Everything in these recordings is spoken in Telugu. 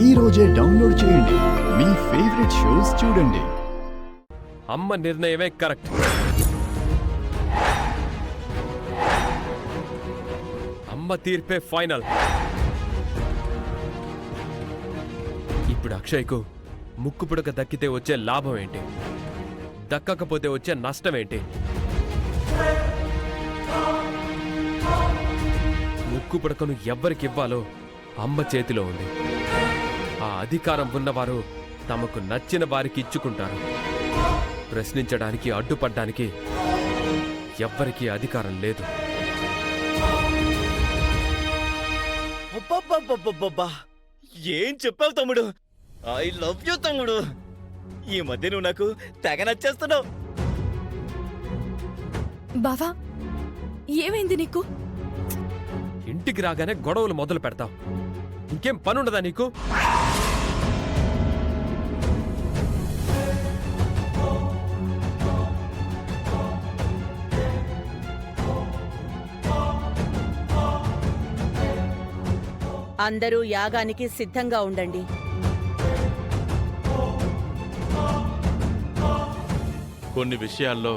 ఈ రోజే డౌన్లోడ్ చేయండి. మీ ఫేవరెట్ షోస్ చూడండి. అమ్మ నిర్ణయమే కరెక్ట్. అమ్మ తీర్పే ఫైనల్. ఇప్పుడు అక్షయ్కు ముక్కు పుడక దక్కితే వచ్చే లాభం ఏంటి, దక్కకపోతే వచ్చే నష్టం ఏంటి? ముక్కు పుడకను ఎవ్వరికివ్వాలో అమ్మ చేతిలో ఉంది. ఆ అధికారం ఉన్నవారు తమకు నచ్చిన వారికి ఇచ్చుకుంటారు. ప్రశ్నించడానికి, అడ్డుపడ్డానికి ఎవ్వరికీ అధికారం లేదు. ఏం చెప్పావు తమ్ముడు? ఐ లవ్ యూ తమ్ముడు. ఈ మధ్య నువ్వు నాకు తెగ నచ్చేస్తున్నావు. బావా, ఏమైంది నీకు? ఇంటికి రాగానే గొడవలు మొదలు పెడతావు. ఇంకేం పనుండదా నీకు? అందరూ యాగానికి సిద్ధంగా ఉండండి. కొన్ని విషయాల్లో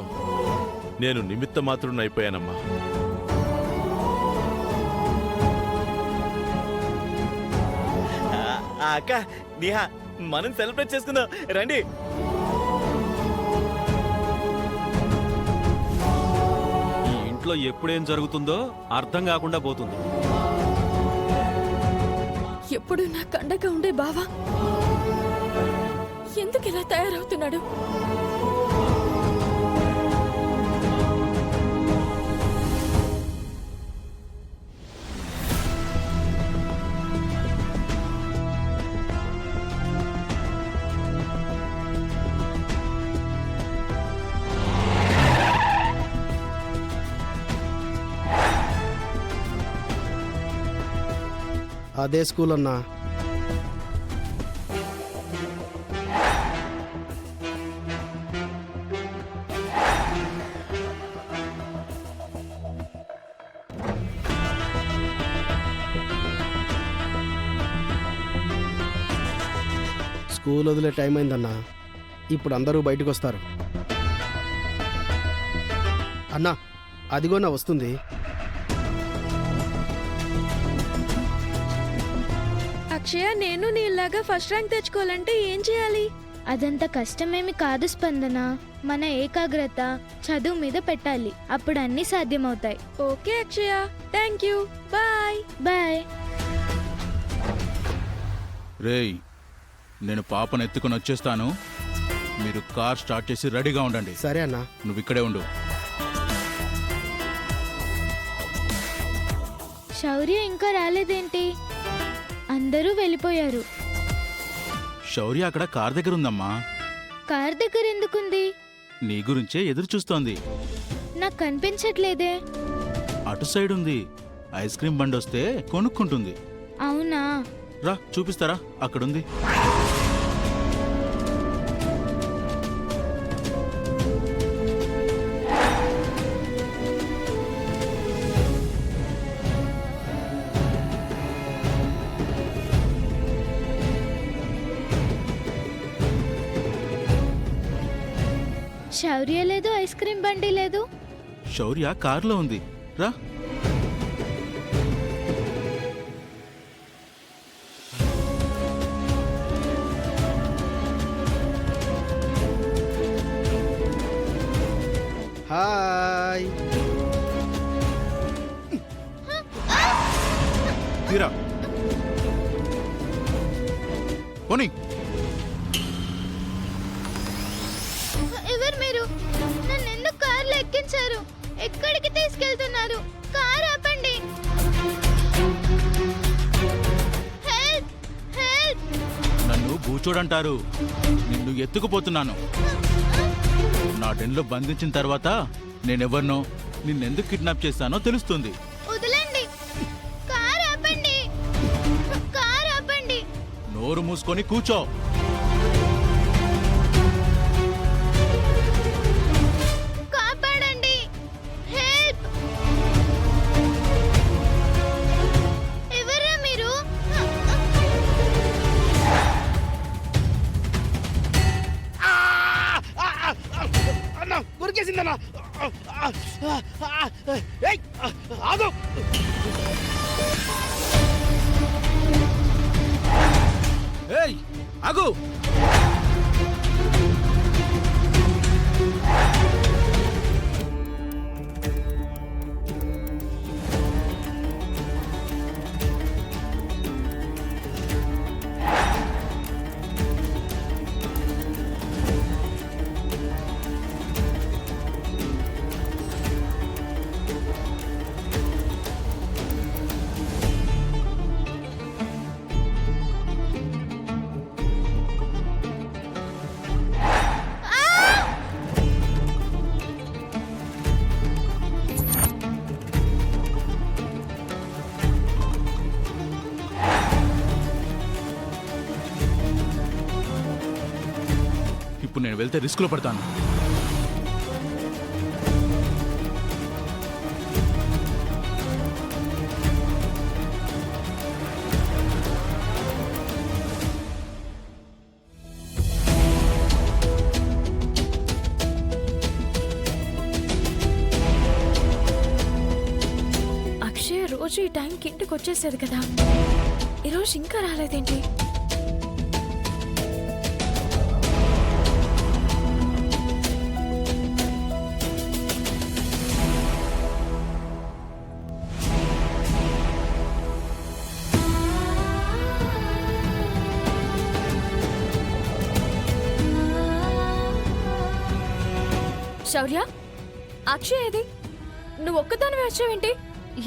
నేను నిమిత్త మాత్రునైపోయానమ్మా. అక్క నేహా, మనం సెలబ్రేట్ చేసుకుందాం రండి. ఈ ఇంట్లో ఎప్పుడేం జరుగుతుందో అర్థం కాకుండా పోతుంది. ఎప్పుడు నా కండగా ఉండే బావా ఎందుకు ఇలా తయారవుతున్నాడు? అదే స్కూల్ అన్నా. స్కూల్ వదిలే టైం అయిందన్నా. ఇప్పుడు అందరూ బయటకు వస్తారు. అన్నా, అదిగోనా వస్తుంది. అక్షయ, నేను నీలాగా ఫస్ట్ ర్యాంక్ తెచ్చుకోవాలంటే ఏం చేయాలి? అదంత కష్టమేమి కాదు స్పందన. మన ఏకాగ్రత చదువు మీద పెట్టాలి, అప్పుడు అన్నీ సాధ్యమవుతాయి. Okay Akshaya, thank you. Bye bye. రేయ్, నేను పాపను ఎత్తుకుని వచ్చేస్తాను. మీరు కార్ స్టార్ట్ చేసి రెడీగా ఉండండి. సరే అన్నా. నువ్వు ఇక్కడే ఉండు. శౌర్య ఇంకా రాలేదేంటి? అందరూ వెళ్ళిపోయారు. శౌర్య అక్కడ కార్ దగ్గర ఉందమ్మా. కార్ దగ్గర ఎందుకుంది? నీ గురించే ఎదురు చూస్తోంది. నాకు కనిపించట్లేదే. అటు సైడ్ ఉంది. ఐస్ క్రీమ్ బండి వస్తే కొనుక్కుంటుంది. అవునా? రా చూపిస్తారా, అక్కడుంది. శౌర్య లేదు, ఐస్ క్రీమ్ బండి లేదు. శౌర్య కార్లో ఉంది. రా. హాయ్. తీరా పోనీ. ఎవరు మీరు? నన్ను ఎందుకు కార్లో ఎక్కించారు? ఎక్కడికి తీసుకెళ్తున్నారు? కార్ ఆపండి. Help, help. నన్ను బూచోడంటారు. నిన్ను ఎత్తుకుపోతున్నాను. నా డెన్లో బంధించిన తర్వాత నేనెవరినో, నిన్నెందుకు కిడ్నాప్ చేశానో తెలుస్తుంది. వదలండి. కార్ ఆపండి. కార్ ఆపండి. నోరు మూసుకొని కూర్చో. కాపాడండి. హెల్ప్. ఎవరా మీరు? చెప్తానా ఏయ్, ఆగు ఏయ్ ఆగు ఇప్పుడు నేను వెళ్తే రిస్క్లో పడతాను. అక్షయ్ రోజు ఈ టైంకి ఇంటికి వచ్చేసేది కదా, ఈరోజు ఇంకా రాలేదేంటి? శౌర్య, అక్షయ్ ఏది? నువ్వు ఒక్కదానివే వచ్చావేంటి?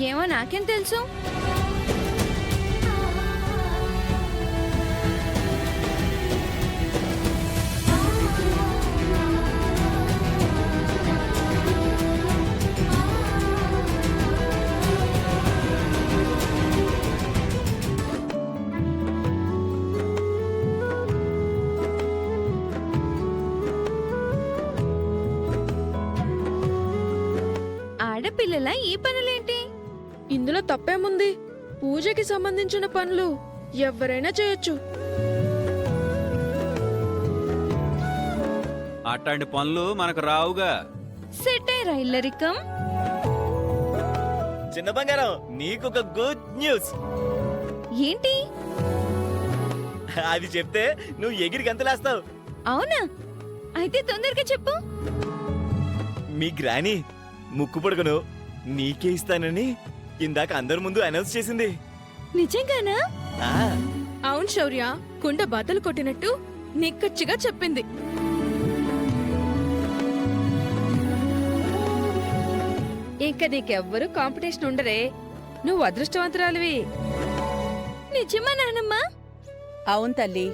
ఏమో నాకేం తెలుసు. ఆడపిల్లల ఈ పనులేంటి? ఇందులో తప్పేముంది? పూజకి సంబంధించిన పనులు ఎవరైనా చేయొచ్చు. అట్లాంటి పనులు మనకు రావుగా. సెటైరా ఇల్లరికం. చిన్న బంగారం, నీకొక గుడ్ న్యూస్. ఏంటి? అది చెప్తే నువ్వు ఎగిరి గంతలేస్తావు. అవునా? అయితే తొందరగా చెప్పు. మీ గ్రాని ముక్కు పొడుగును నీకే ఇస్తానని ఇందాక అందరి ముందు అనౌన్స్ చేసింది. నిజంగానా? ఆ, అవును శౌర్య, కుండ బద్దలు కొట్టినట్టు నిక్కచ్చిగా చెప్పింది. ఇంకా నీకెవ్వరూ కాంపిటీషన్ ఉండరే. నువ్వు అదృష్టవంతురాలివి. నిజమా నానమ్మా? అవును తల్లి.